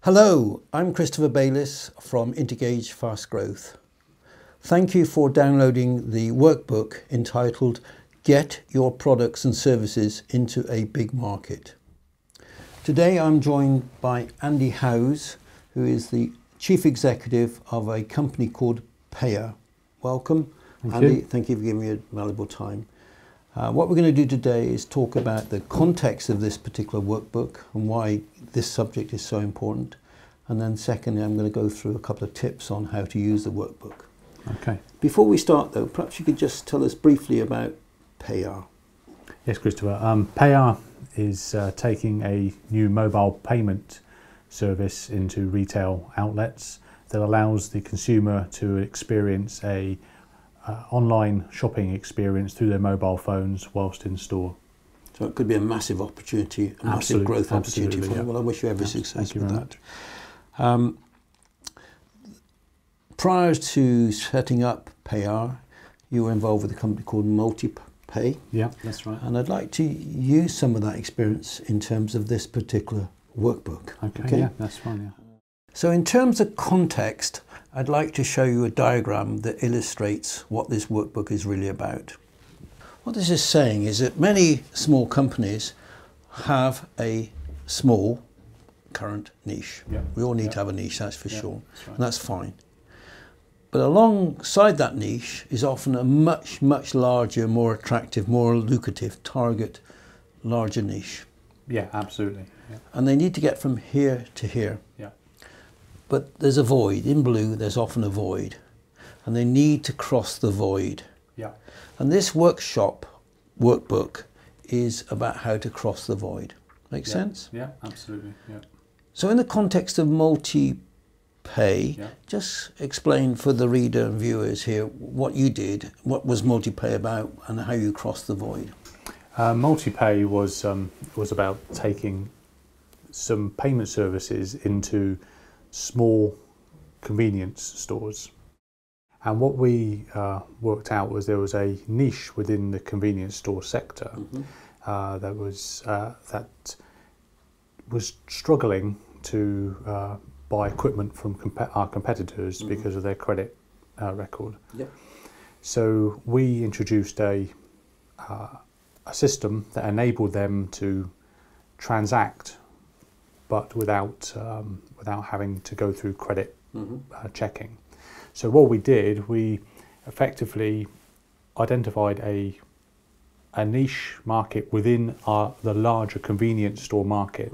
Hello, I'm Christopher Bayliss from Intergage Fast Growth. Thank you for downloading the workbook entitled Get Your Products and Services into a Big Market. Today I'm joined by Andy Howes, who is the Chief Executive of a company called Paya. Welcome, Andy. Thank you for giving me a valuable time. What we're going to do today is talk about the context of this particular workbook and why this subject is so important. And then secondly, I'm going to go through a couple of tips on how to use the workbook. Okay. Before we start though, perhaps you could just tell us briefly about Paya. Yes, Christopher. Paya is taking a new mobile payment service into retail outlets that allows the consumer to experience a online shopping experience through their mobile phones whilst in store. So it could be a massive opportunity, a massive growth opportunity for them. Well, I wish you every success with that. Prior to setting up Paya, you were involved with a company called MultiPay. Yeah, that's right. And I'd like to use some of that experience in terms of this particular workbook. Okay, yeah, that's fine. Yeah. So in terms of context, I'd like to show you a diagram that illustrates what this workbook is really about. What this is saying is that many small companies have a small current niche. Yeah. We all need to have a niche, that's for sure, that's right. and that's fine. But alongside that niche is often a much, much larger, more attractive, more lucrative target, larger niche. Yeah, absolutely. Yeah. And they need to get from here to here. Yeah. But there's a void. In blue, there's often a void. And they need to cross the void. Yeah. And this workbook is about how to cross the void. Make sense? Yeah, absolutely. Yeah. So in the context of MultiPay, just explain for the reader and viewers here what you did, what was MultiPay about, and how you crossed the void. MultiPay was about taking some payment services into small convenience stores. And what we worked out was there was a niche within the convenience store sector that was struggling to buy equipment from our competitors because of their credit record. Yep. So we introduced a system that enabled them to transact, but without having to go through credit checking. So what we did, we effectively identified a niche market within the larger convenience store market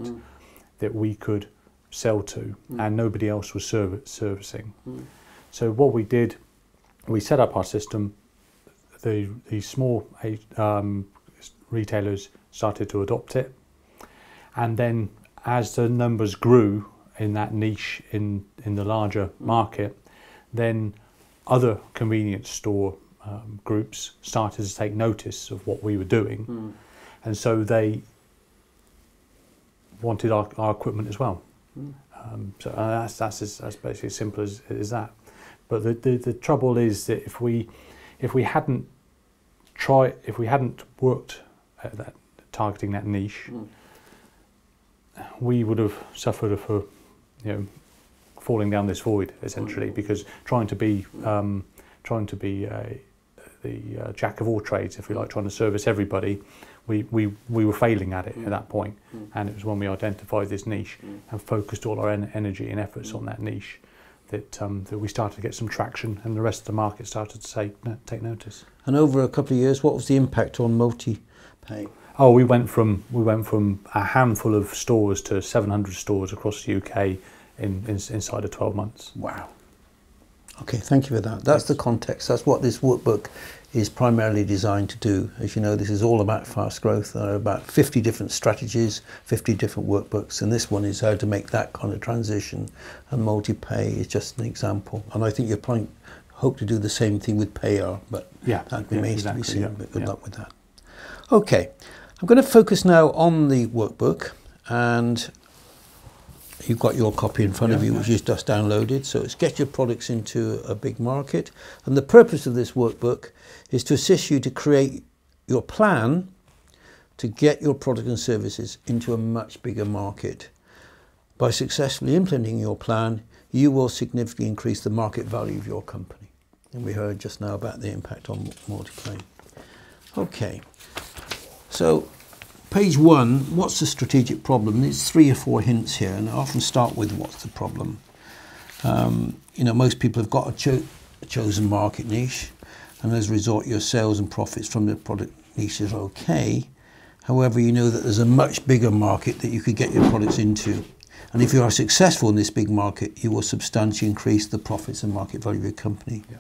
that we could sell to, and nobody else was servicing. So what we did, we set up our system. The small retailers started to adopt it, and then as the numbers grew in that niche in the larger market, then other convenience store groups started to take notice of what we were doing, and so they wanted our equipment as well. So that's basically as simple as that. But the trouble is that if we hadn't worked at that, targeting that niche, we would have suffered for falling down this void essentially, because trying to be the jack of all trades, if we like, trying to service everybody, we were failing at it at that point. And it was when we identified this niche and focused all our energy and efforts on that niche that we started to get some traction, and the rest of the market started to take notice. And over a couple of years, what was the impact on MultiPay? Oh, we went from a handful of stores to 700 stores across the UK inside of 12 months. Wow. Okay, thank you for that. That's the context. That's what this workbook is primarily designed to do. As you know, this is all about fast growth. There are about 50 different strategies, 50 different workbooks, and this one is how to make that kind of transition. And MultiPay is just an example. And I think you're hope to do the same thing with Paya, but that remains to be seen. But good luck with that. Okay, I'm going to focus now on the workbook, and you've got your copy in front of you, which is just downloaded. So it's Get Your Products into a Big Market. And the purpose of this workbook is to assist you to create your plan to get your product and services into a much bigger market. By successfully implementing your plan, you will significantly increase the market value of your company. And we heard just now about the impact on MultiPay. Okay, so page 1, what's the strategic problem? There's 3 or 4 hints here, and I often start with what's the problem. You know, most people have got a chosen market niche, and as a result, your sales and profits from the product niche is okay. However, you know that there's a much bigger market that you could get your products into. And if you are successful in this big market, you will substantially increase the profits and market value of your company. Yeah.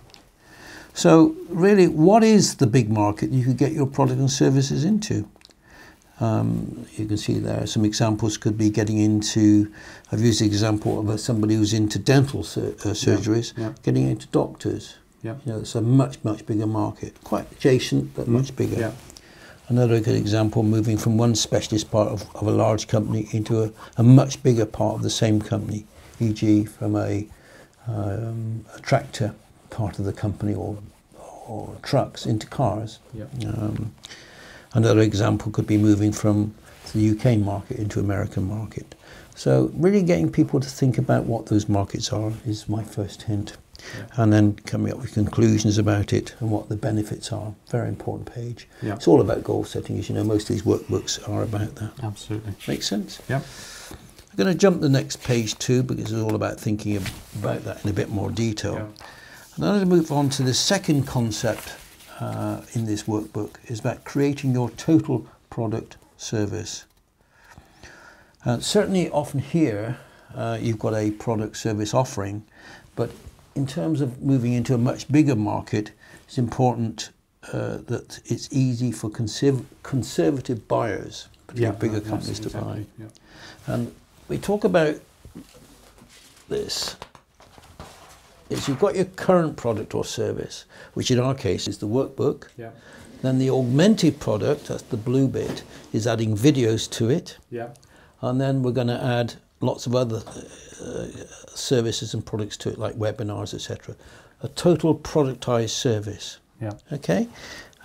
So really, what is the big market you could get your product and services into? You can see there some examples could be getting into, I've used the example of somebody who's into dental surgeries, getting into doctors. Yeah. You know, it's a much bigger market, quite adjacent, but much bigger. Yeah. Another good example, moving from one specialist part of a large company into a much bigger part of the same company, e.g. from a tractor part of the company or trucks into cars. Yeah. Another example could be moving from the UK market into American market. So really getting people to think about what those markets are is my first hint. Yeah. And then coming up with conclusions about it and what the benefits are. Very important page. Yeah. It's all about goal setting, as you know. Most of these workbooks are about that. Absolutely. Makes sense? Yeah. I'm going to jump the next page too, because it's all about thinking about that in a bit more detail. Yeah. And then I'm going to move on to the second concept in this workbook, is about creating your total product service. Certainly often here you've got a product service offering, but in terms of moving into a much bigger market, it's important that it's easy for conservative buyers, particularly bigger companies, to buy. Yeah. And we talk about this, is you've got your current product or service, which in our case is the workbook. Yeah. Then the augmented product, that's the blue bit, is adding videos to it. Yeah. And then we're going to add lots of other services and products to it, like webinars, etc. A total productized service. Yeah. Okay.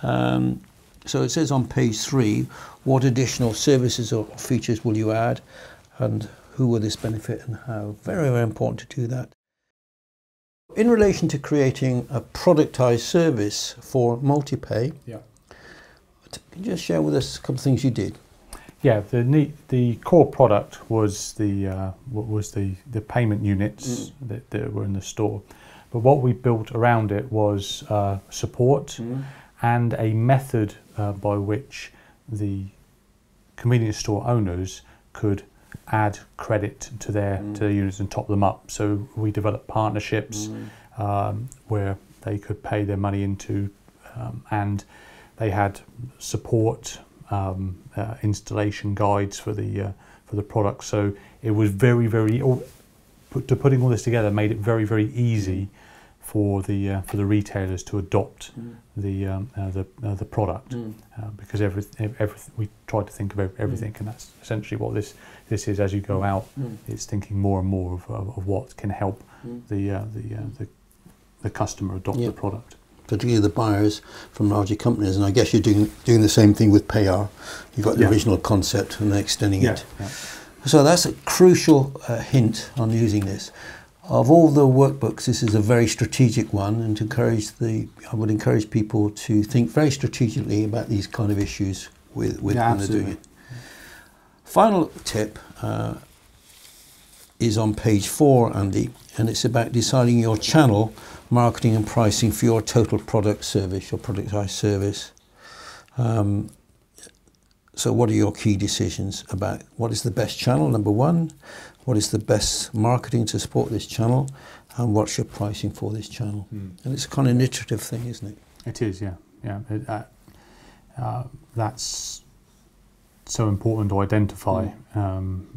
So it says on page 3, what additional services or features will you add, and who will this benefit and how? Very, very important to do that. In relation to creating a productized service for MultiPay, can you just share with us a couple of things you did? Yeah, the core product was the payment units that were in the store, but what we built around it was support and a method by which the convenience store owners could add credit to their units and top them up. So we developed partnerships where they could pay their money into, and they had support. Installation guides for the product, so it was putting all this together made it very easy for the retailers to adopt the product, because we tried to think of everything, and that's essentially what this is. As you go out, it's thinking more and more of what can help the customer adopt the product. Particularly the buyers from larger companies, and I guess you're doing the same thing with Payar. You've got the original concept and they're extending it. Yeah. So that's a crucial hint on using this. Of all the workbooks, this is a very strategic one, and I would encourage people to think very strategically about these kind of issues with when they're doing it. Final tip is on page 4, Andy, and it's about deciding your channel, marketing and pricing for your total product service, your productized service. So what are your key decisions about what is the best channel, number 1, what is the best marketing to support this channel, and what's your pricing for this channel? And it's a kind of an iterative thing, isn't it? It is, yeah. That's so important to identify,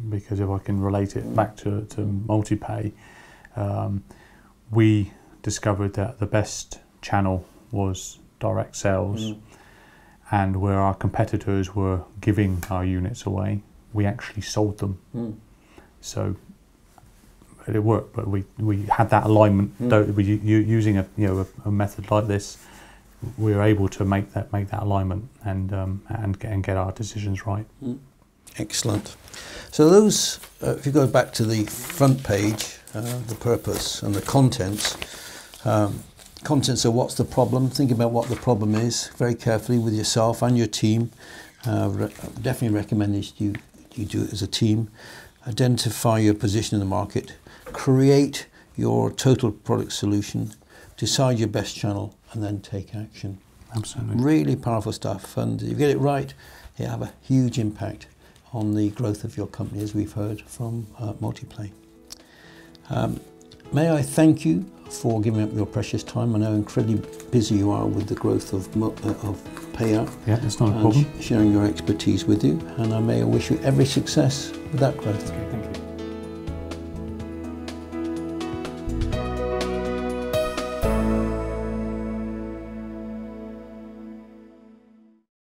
because if I can relate it back to MultiPay, we discovered that the best channel was direct sales, and where our competitors were giving our units away, we actually sold them. So it worked, but we had that alignment. Using a method like this, we were able to make that alignment and get our decisions right. Excellent. So those, if you go back to the front page, the purpose and the contents. Contents are what's the problem. Think about what the problem is very carefully with yourself and your team. Definitely recommend that you do it as a team. Identify your position in the market. Create your total product solution. Decide your best channel and then take action. Absolutely. Really powerful stuff. And if you get it right, you have a huge impact on the growth of your company, as we've heard from Multiplay. May I thank you for giving up your precious time. I know incredibly busy you are with the growth of Payout. Yeah, it's not a problem. Sharing your expertise with you, and I may wish you every success with that growth. Okay, thank you.